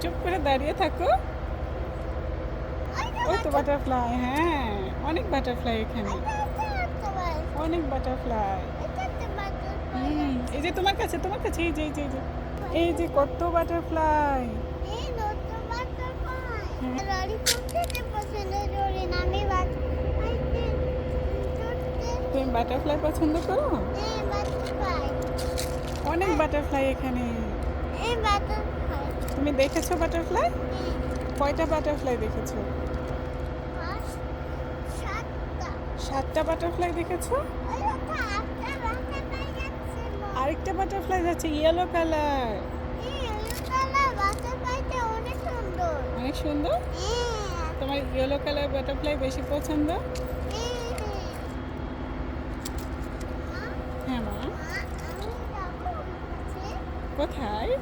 চুপ করে দাঁড়িয়ে থাকো। ওই তো বাটারফ্লাই, হ্যাঁ অনেক বাটারফ্লাই এখানে, অনেক বাটারফ্লাই। এই যে তোমার কাছে, তোমার কাছে, এই যে এই যে এই যে এই যে কত বাটারফ্লাই। তুমি বাটারফ্লাই পছন্দ করো? অনেক বাটারফ্লাই এখানে। তুমি দেখেছো বাটারফ্লাই? কয়টা বাটারফ্লাই দেখেছো? 7টা বাটারফ্লাই দেখেছো? আরেকটা বাটারফ্লাই যাচ্ছে ইয়েলো কালার। অনেক সুন্দর। তোমার ইয়েলো কালার বাটারফ্লাই বেশি পছন্দ? হ্যাঁ মা। কোথায়?